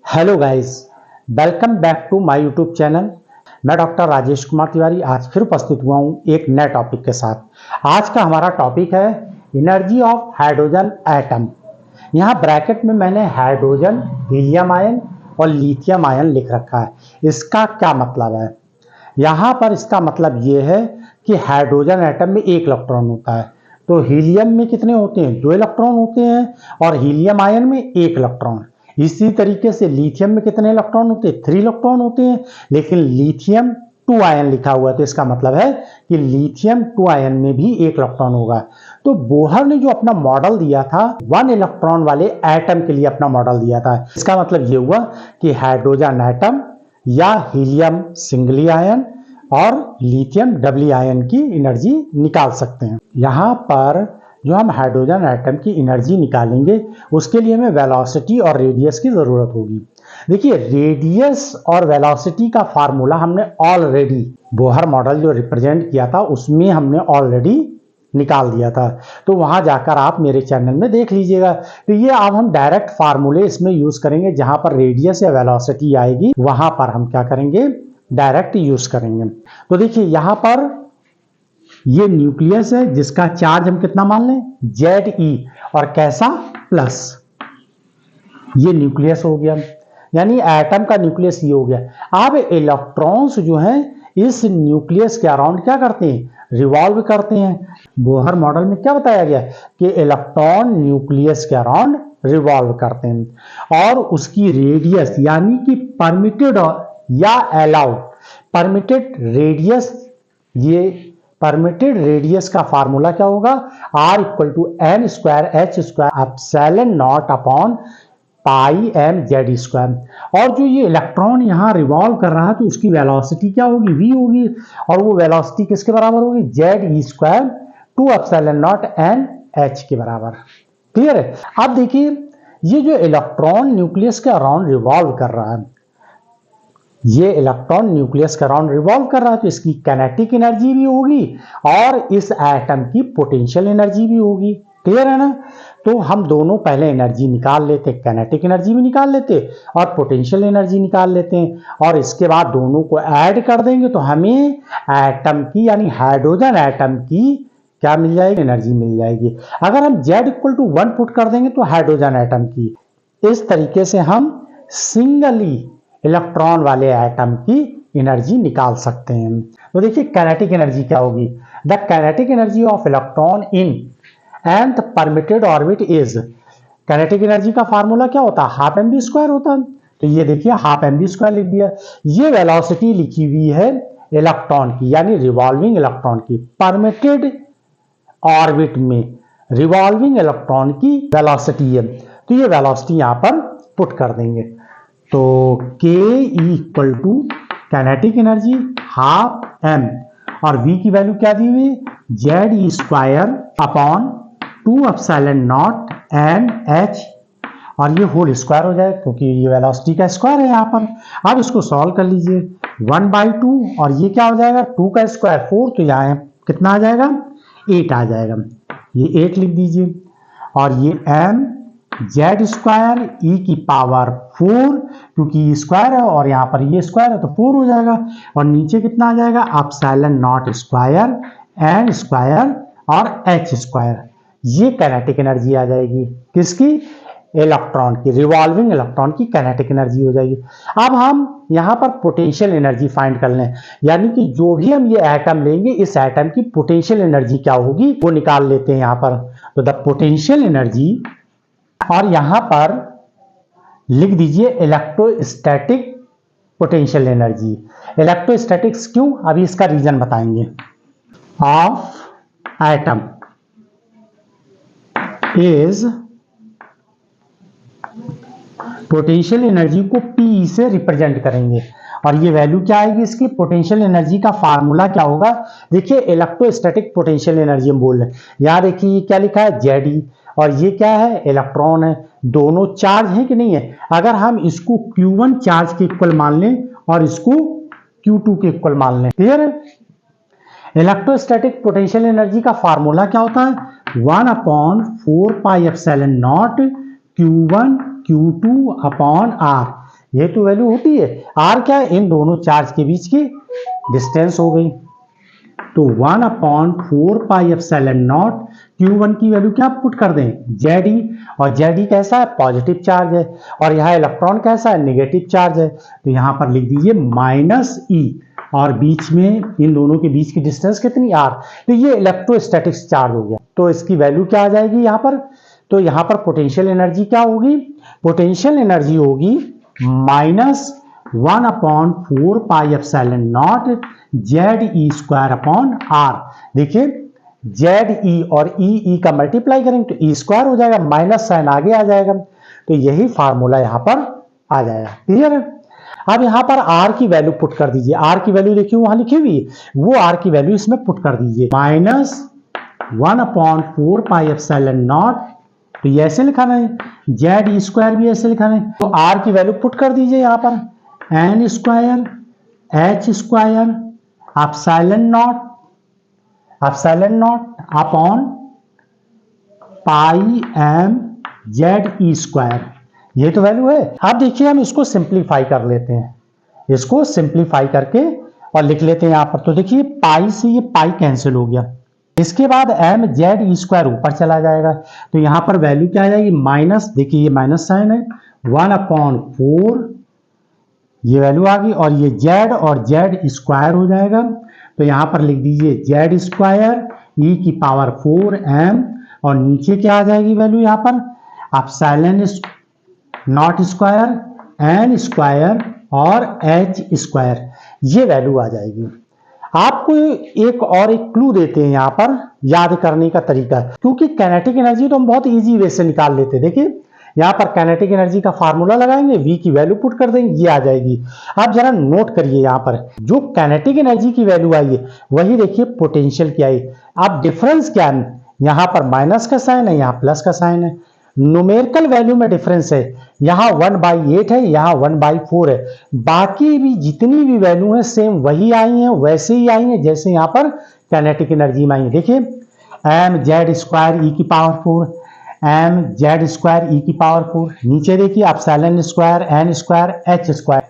Hello guys, welcome back to my YouTube channel. मैं doctor Rajesh Kumar Tiwari आज फिर उपस्थित हुआ हूँ एक नए टॉपिक के साथ। आज का हमारा टॉपिक है एनर्जी ऑफ हाइड्रोजन एटम। यहाँ ब्रैकेट में मैंने हाइड्रोजन, हीलियम आयन और लिथियम आयन लिख रखा है। इसका क्या मतलब है? यहाँ पर इसका मतलब ये है कि हाइड्रोजन एटम में एक इलेक्ट्रॉन होता है, तो हीलियम में कितने होते हैं? 2 इलेक्ट्रॉन होते हैं, और हीलियम आयन में 1 इलेक्ट्रॉन। इसी तरीके से लिथियम में कितने इलेक्ट्रॉन होते हैं? 3 इलेक्ट्रॉन होते हैं, लेकिन लिथियम 2 आयन लिखा हुआ है, तो इसका मतलब है कि लिथियम 2 आयन में भी 1 इलेक्ट्रॉन होगा। तो बोहर ने जो अपना मॉडल दिया था 1 इलेक्ट्रॉन वाले एटम के लिए अपना मॉडल दिया था। इसका मतलब ये हुआ कि हाइड्रोजन एटम या हीलियम सिंगली आयन और लिथियम डबली आयन की एनर्जी निकाल सकते हैं। यहाँ पर जो हम हाइड्रोजन एटम की एनर्जी निकालेंगे उसके लिए हमें वेलोसिटी और रेडियस की जरूरत होगी। देखिए, रेडियस और वेलोसिटी का फार्मूला हमने ऑलरेडी बोहर मॉडल जो रिप्रेजेंट किया था उसमें हमने ऑलरेडी निकाल दिया था, तो वहां जाकर आप मेरे चैनल में देख लीजिएगा। तो ये अब हम डायरेक्ट फार्मूले इसमें यूज करेंगे। जहां पर रेडियस या वेलोसिटी आएगी वहां पर हम क्या करेंगे? डायरेक्ट यूज करेंगे। तो देखिए, यहां पर ये न्यूक्लियस है जिसका चार्ज हम कितना मान लें? Ze, और कैसा? प्लस। ये न्यूक्लियस हो गया, यानी एटम का न्यूक्लियस ये हो गया। अब इलेक्ट्रॉन्स जो हैं इस न्यूक्लियस के अराउंड क्या करते हैं? रिवॉल्व करते हैं। बोहर मॉडल में क्या बताया गया कि इलेक्ट्रॉन न्यूक्लियस के अराउंड रिवॉल्व करते हैं, और उसकी रेडियस यानी कि परमिटेड या अलाउड परमिटेड रेडियस, ये परमिटेड रेडियस का फार्मूला क्या होगा? R = n square h square epsilon not upon pi m z²। और जो ये इलेक्ट्रॉन यहाँ रिवॉल्व कर रहा है तो उसकी वेलोसिटी क्या होगी? v होगी, और वो वेलोसिटी किसके बराबर होगी? Ze² 2 epsilon not n h के बराबर। क्लियर है? अब देखिए, ये जो इलेक्ट्रॉन न्यूक्लियस के अराउंड रिवॉल्व कर रहा है, ये इलेक्ट्रॉन न्यूक्लियस के अराउंड रिवॉल्व कर रहा है, तो इसकी काइनेटिक एनर्जी भी होगी और इस एटम की पोटेंशियल एनर्जी भी होगी। क्लियर है ना? तो हम दोनों पहले एनर्जी निकाल लेते, काइनेटिक एनर्जी भी निकाल लेते और पोटेंशियल एनर्जी निकाल लेते हैं, और इसके बाद दोनों को ऐड कर देंगे तो हमें एटम की यानी हाइड्रोजन एटम की क्या मिल जाएगी? एनर्जी मिल जाएगी। अगर हम Z = 1 पुट कर देंगे तो हाइड्रोजन एटम की, इस तरीके से हम सिंगली इलेक्ट्रॉन वाले एटम की एनर्जी निकाल सकते हैं। तो देखिए, काइनेटिक एनर्जी क्या होगी? The kinetic energy of electron in nth permitted orbit is, kinetic energy का फार्मूला क्या होता है? ½ mv² होता है। तो ये देखिए, ½ mv² लिख दिया। ये वेलोसिटी लिखी हुई है इलेक्ट्रॉन की, यानी रिवॉल्विंग इलेक्ट्रॉन की, परमिटेड ऑर्बिट में रिवॉल्विंग इलेक्ट्रॉन की वेलोसिटी है। तो ये वेलोसिटी यहां पर पुट कर देंगे। तो K = काइनेटिक एनर्जी ½ m, और V की वैल्यू क्या दी हुई? Ze² upon 2 epsilon not n h, और ये होल स्क्वायर हो जाए क्योंकि ये वेलोसिटी का स्क्वायर है यहाँ पर। अब इसको सॉल्व कर लीजिए, 1/2, और ये क्या हो जाएगा? 2 का स्क्वायर 4, तो यहाँ कितना आ जाएगा? 8 आ जाएगा। ये 8 लिख दीजिए, और ये m Z² e⁴, क्योंकि स्क्वायर है और यहाँ पर ये स्क्वायर है तो 4 हो जाएगा, और नीचे कितना आ जाएगा? एप्सिलॉन नॉट स्क्वायर n² और h²। ये काइनेटिक एनर्जी आ जाएगी, किसकी? इलेक्ट्रॉन की, रिवॉल्विंग इलेक्ट्रॉन की काइनेटिक एनर्जी हो जाएगी। अब हम यहाँ पर पोटेंशियल एनर्जी फाइंड कर लें, यानी कि जो भी हम ये एटम लेंगे इस एटम की पोटेंशियल एनर्जी क्या होगी वो निकाल लेते हैं यहाँ पर। तो द पोटेंशियल एनर्जी, और यहां पर लिख दीजिए इलेक्ट्रोस्टैटिक पोटेंशियल एनर्जी। इलेक्ट्रोस्टैटिक्स क्यों? अभी इसका रीजन बताएंगे। Of atom is, potential energy को P से रिप्रेजेंट करेंगे, और ये वैल्यू क्या आएगी इसकी? पोटेंशियल एनर्जी का फार्मूला क्या होगा? देखिए, इलेक्ट्रोस्टैटिक पोटेंशियल एनर्जी हम बोल रहे हैं। यहाँ देखिए, ये क्या लिखा है? Ze, और ये क्या है? इलेक्ट्रॉन है। दोनों चार्ज है कि नहीं है? अगर हम इसको Q1 चार्ज के इक्वल मान लें और इसको Q2 के इक्वल मान लें, क्लियर है? इलेक्ट्रोस्टैटिक पोटेंशियल एनर्जी का फार्मूला क्या होता है? 1/4πε0 Q1 Q2 अपॉन R। ये तो वैल्यू होती है। आर क्या है, इन दोनों चार्ज के बीच की डिस्टेंस हो गई। तो 1/4πε0 Q1 की वैल्यू क्या पुट कर दें, Ze, और Ze कैसा है, पॉजिटिव चार्ज है, और यहाँ इलेक्ट्रॉन कैसा है, नेगेटिव चार्ज है। तो यहाँ पर लिख दीजिए -e, और बीच में इन दोनों के बीच की डिस्टेंस कितनी, r। तो ये इलेक्ट्रोस्टैटिक्स चार्ज हो गया। तो इसकी वैल्यू क्या आ जाएगी यहाँ पर, तो यहाँ पर पोटेंशियल एनर्जी क्या होगी, पोटेंशियल एनर्जी होगी -1/4πε0 Ze²/r। देखिए Ze और E का मल्टीप्लाई करेंगे तो E² हो जाएगा, माइनस साइन आगे आ जाएगा। तो यही फार्मूला यहाँ पर आ जाएगा। क्लियर है। अब यहाँ पर R की वैल्यू पुट कर दीजिए। R की वैल्यू देखिए वहां लिखी हुई है, वो R की वैल्यू इसमें पुट कर दीजिए, -1/4πε0। तो ये ऐसे लिखा है, Ze² भी ऐसे लिखा है। तो R की वैल्यू पुट कर दीजिए यहाँ पर, n² h² ε0 अपॉन πmZe²। ये तो वैल्यू है। अब देखिए हम इसको सिंप्लीफाई कर लेते हैं, इसको सिंप्लीफाई करके और लिख लेते हैं यहाँ पर। तो देखिए पाई से ये पाई कैंसिल हो गया, इसके बाद mZe² ऊपर चला जाएगा। तो यहाँ पर वैल्यू क्या आ जाएगी, माइनस, देखिए ये माइनस साइन है, 1/4 ये वैल्यू आ गई, और ये Z और Z² हो जाएगा। तो यहाँ पर लिख दीजिए Z² e⁴m, और नीचे क्या आ जाएगी वैल्यू यहाँ पर, ε0² n² और h², ये वैल्यू आ जाएगी। आपको एक और एक क्लू देते हैं यहाँ पर याद करने का तरीका, क्योंकि काइनेटिक एनर्जी तो हम बहुत इजी वे से निकाल लेते हैं। देखिए यहाँ पर काइनेटिक एनर्जी का फार्मूला लगाएंगे, V की वैल्यू पुट कर देंगे, ये आ जाएगी। आप जरा नोट करिए यहाँ पर जो काइनेटिक एनर्जी की वैल्यू आई है वही देखिए पोटेंशियल की आई। अब डिफरेंस क्या है, यहाँ पर माइनस का साइन है, यहाँ प्लस का साइन है। न्यूमेरिकल वैल्यू में डिफरेंस है, यहाँ 1/8 है, यहाँ 1/4 है। बाकी भी जितनी भी वैल्यू है सेम वही आई है, वैसे ही आई है जैसे यहाँ पर काइनेटिक एनर्जी में आई है। देखिए mZ² e⁴ mZ² e⁴, नीचे देखिए ε2 n² h²,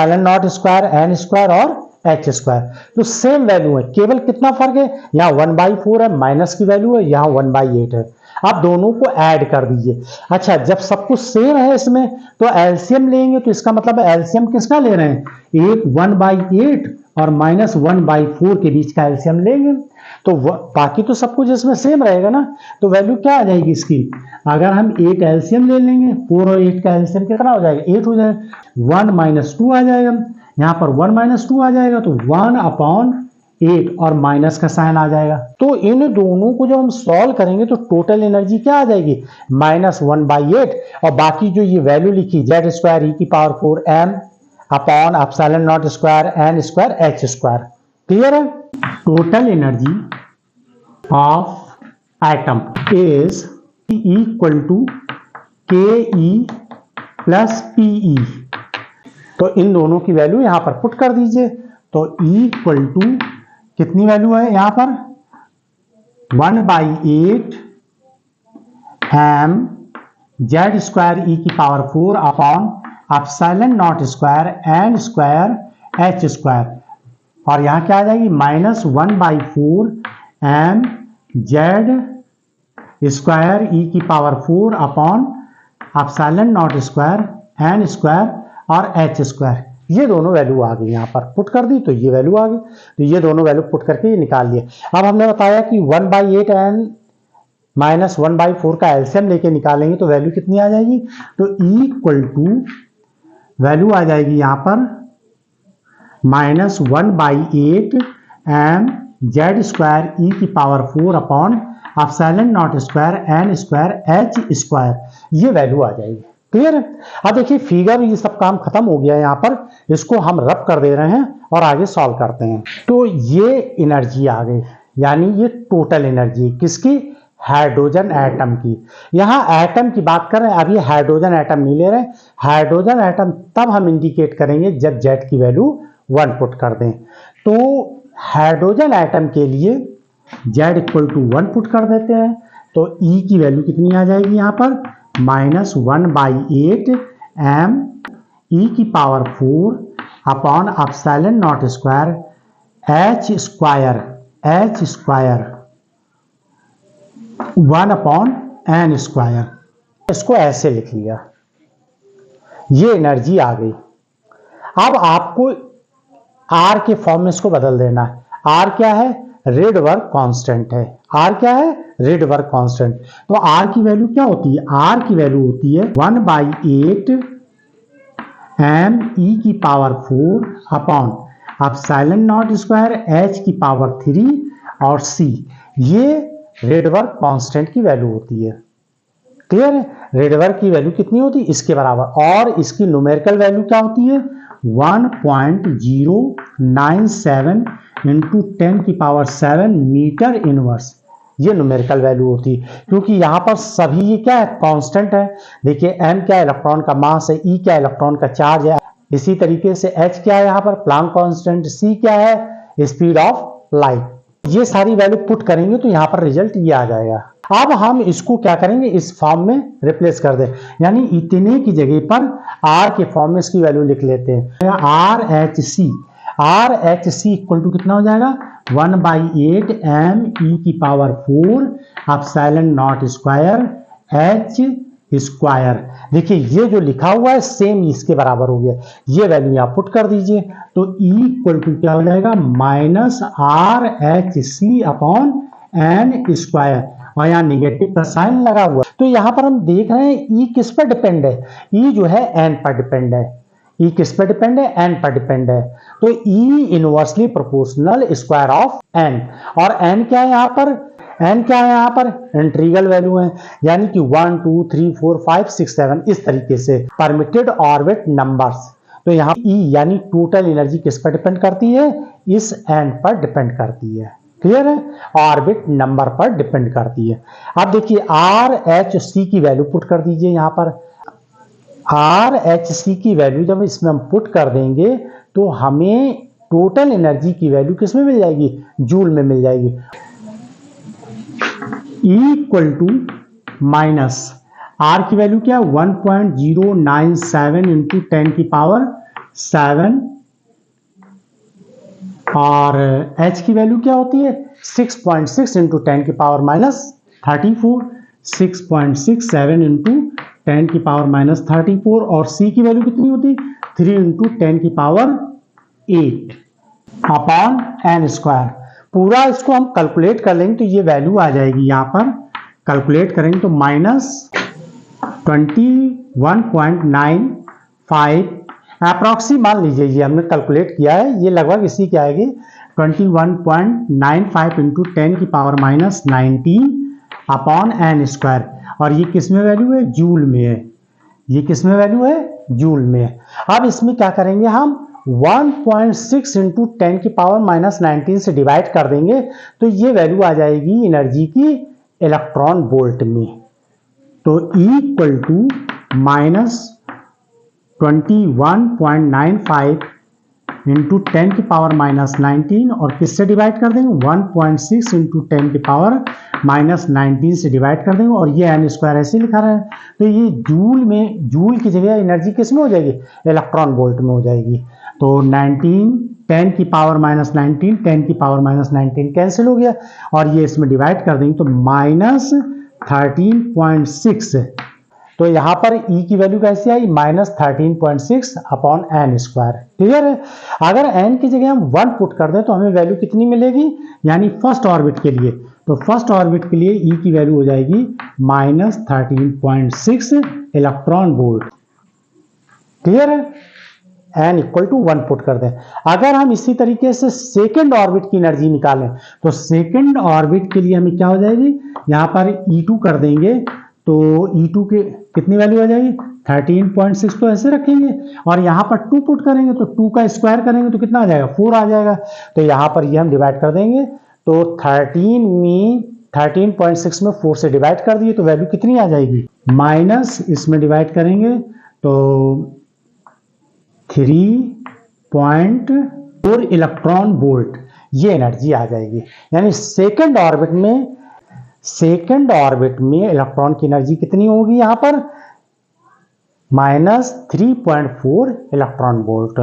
ε0² n² और h²। तो सेम वैल्यू है, केवल कितना फर्क है, यहाँ 1/4 है, माइनस की वैल्यू है, यहाँ 1/8 है। आप दोनों को ऐड कर दीजिए। अच्छा, जब सब कुछ सेम है इसमें तो एलसीएम लेंगे, तो इसका मतलब एलसीएम किसका ले रहे हैं, एक 1/8 और -1/4 के बीच का एलसीएम लेंगे। तो बाकी तो सब कुछ इसमें सेम रहेगा ना। तो वैल्यू क्या आ जाएगी इसकी, अगर हम 8 एलसीएम ले लेंगे, 4 और 8 का एलसीएम कितना हो जाएगा, 8 हो जाएगा, 1 - 2 आ जाएगा, यहाँ पर 1 - 2 आ जाएगा, तो 1/8 और माइनस का साइन आ जाएगा। तो इन दोनों को जब हम सॉल्व करेंगे तो टोटल एनर्जी क्या आ जाएगी, -1/8, और बाकी जो ये वैल्यू लिखी Z² e⁴m upon ε0² n² h²। Clear है। Total energy of atom is equal to ke plus pe। तो इन दोनों की वैल्यू यहां पर पुट कर दीजिए। तो इक्वल टू कितनी वैल्यू है यहां पर, 1/8 m Z² e⁴ upon ε0² n² h², और यहां क्या आ जाएगी, -1/4 m Z² e⁴ upon ε0² n² और h²। ये दोनों वैल्यू आ गई, यहाँ पर पुट कर दी तो ये वैल्यू आ गई। तो ये दोनों वैल्यू पुट करके ये निकाल लिए। अब हमने बताया कि 1/8 n -1/4 का एलसीएम लेके निकालेंगे तो वैल्यू कितनी आ जाएगी, तो इक्वल टू वैल्यू आ जाएगी यहाँ पर -1/8 m Z² e⁴ upon ε0² n² h², ये वैल्यू आ जाएगी। क्लियर है। अब देखिए फिगर, ये सब काम खत्म हो गया यहाँ पर, इसको हम रब कर दे रहे हैं और आगे सॉल्व करते हैं। तो ये एनर्जी आ गई, यानी ये टोटल एनर्जी किसकी, हाइड्रोजन एटम की। यहाँ एटम की बात कर रहे हैं, अब ये हाइड्रोजन एटम नहीं ले रहे हैं। हाइड्रोजन एटम तब हम इंडिकेट करेंगे जब Z की वैल्यू 1 पुट कर दें। तो हाइड्रोजन एटम के लिए Z = 1 पुट कर देते हैं, तो E की वैल्यू कितनी आ जाएगी यहाँ पर, -1/8 m ई की power 4 upon epsilon not square h square 1 upon n square. इसको ऐसे लिख लिया, ये एनर्जी आ गई। अब आपको आर के फॉर्म में इसको बदल देना है। आर क्या है? रेड वर्क कांस्टेंट है। आर क्या है? Red work constant. तो आर की वैल्यू क्या होती है? आर की वैल्यू होती है 1/8 एम ई की power 4 upon epsilon not square H की पावर 3 और सी, ये रेड वर्क कांस्टेंट की वैल्यू होती है। क्लियर है? रेड वर्क की वैल्यू कितनी होती है? इसके बराबर। और इसकी न्यूमेरिकल वैल्यू क्या होती है? 1.097 इंटू 10 की पावर 7 मीटर इनवर्स, ये न्यूमेरिकल वैल्यू होती है। क्योंकि यहां पर सभी ये क्या है? कांस्टेंट है। देखिए एम क्या है? इलेक्ट्रॉन का मास है। ई क्या है? इलेक्ट्रॉन का चार्ज है। इसी तरीके से एच क्या है? यहां पर प्लांक कांस्टेंट। सी क्या है? Speed of light. ये सारी वैल्यू पुट करेंगे तो यहां पर रिजल्ट ये आ जाएगा। अब हम इसको क्या करेंगे? इस फॉर्म में रिप्लेस कर दें, यानी इतने की जगह पर आर के फॉर्म में इसकी वैल्यू लिख लेते हैं। R H C equal to कितना हो जाएगा? 1/8 एम ई की power 4 epsilon not square h square. देखिए ये जो लिखा हुआ है सेम इसके बराबर हो गया। ये वैल्यू आप पुट कर दीजिए तो ई इक्वल टू क्या हो जाएगा? Minus R H C upon n square, और यहाँ निगेटिव का साइन लगा हुआ। तो यहाँ पर हम देख रहे हैं ई किस पर डिपेंड है? ई जो है एन पर डिपेंड है। ई किस पर डिपेंड है? एन पर डिपेंड है। तो E inversely proportional square of n, और एन क्या है यहाँ पर? एन क्या है यहाँ पर? इंटीग्रल वैल्यू है, यानी कि 1 2 3 4 5 6 7 इस तरीके से परमिटेड ऑर्बिट नंबर्स। तो यहाँ ई यानी टोटल एनर्जी किस पर डिपेंड करती है? इस एन पर डिपेंड करती है। क्लियर है? ऑर्बिट नंबर पर डिपेंड करती है। अब देखिए आर एच सी की वैल्यू पुट कर दीजिए यहाँ पर। आर एच सी की वैल्यू जब इसमें हम पुट कर देंगे तो हमें टोटल एनर्जी की वैल्यू किस में मिल जाएगी? जूल में मिल जाएगी। E equal to minus R की वैल्यू क्या है? 1.097 इंटू 10 की पावर 7, और H की वैल्यू क्या होती है? 6.6 इंटू 10 की पावर माइनस 34, 6.67 इंटू 10 की पावर माइनस 34, और C की वैल्यू कितनी होती है? 3 इंटू 10 की पावर 8 अपॉन एन स्क्वायर। पूरा इसको हम कैलकुलेट कर लेंगे तो ये वैल्यू आ जाएगी। यहाँ पर कैलकुलेट करेंगे तो माइनस 21.95 अप्रॉक्सी मान लीजिए, ये हमने कैलकुलेट किया है, ये लगभग इसी की आएगी 21.95 इंटू 10 की power minus 19 upon n square. और ये किस में वैल्यू है? जूल में है। ये किस में वैल्यू है? जूल में है। अब इसमें क्या करेंगे हम? 1.6 इंटू 10 की पावर माइनस 19 से डिवाइड कर देंगे तो ये वैल्यू आ जाएगी एनर्जी की इलेक्ट्रॉन वोल्ट में। तो E equal to minus 21.95 into 10 की पावर माइनस 19, और किससे डिवाइड कर देंगे? 1.6 इंटू 10 की पावर माइनस 19 से डिवाइड कर देंगे, और ये एन स्क्वायर ऐसे लिखा रहा है। तो ये जूल में, जूल की जगह एनर्जी किस में हो जाएगी? इलेक्ट्रॉन वोल्ट में हो जाएगी। तो 19 10 की पावर माइनस 19, 10 की पावर माइनस 19 कैंसिल हो गया, और ये इसमें डिवाइड कर देंगे तो माइनस 13.6। तो यहां पर E की वैल्यू कैसी आई? Minus 13.6 upon n square. Clear है? अगर n की जगह हम 1 पुट कर दें तो हमें वैल्यू कितनी मिलेगी? यानी फर्स्ट ऑर्बिट के लिए, तो फर्स्ट ऑर्बिट के लिए E की वैल्यू हो जाएगी माइनस 13.6 इलेक्ट्रॉन वोल्ट। क्लियर है? n इक्वल टू 1 पुट कर दें। अगर हम इसी तरीके से सेकेंड ऑर्बिट की एनर्जी निकालें तो सेकेंड ऑर्बिट के लिए हमें क्या हो जाएगी? यहां पर E2 कर देंगे तो E2 के कितनी वैल्यू आ जाएगी? 13.6 तो ऐसे रखेंगे, और यहां पर 2 पुट करेंगे तो 2 का स्क्वायर करेंगे तो कितना आ जाएगा? 4 आ जाएगा। तो यहां पर ये हम डिवाइड कर देंगे तो 13.6 में 4 से डिवाइड कर दिए तो वैल्यू कितनी आ जाएगी? माइनस इसमें डिवाइड करेंगे तो 3.4 इलेक्ट्रॉन वोल्ट, ये एनर्जी आ जाएगी। यानी सेकेंड ऑर्बिट में इलेक्ट्रॉन की एनर्जी कितनी होगी? यहां पर -3.4 इलेक्ट्रॉन वोल्ट।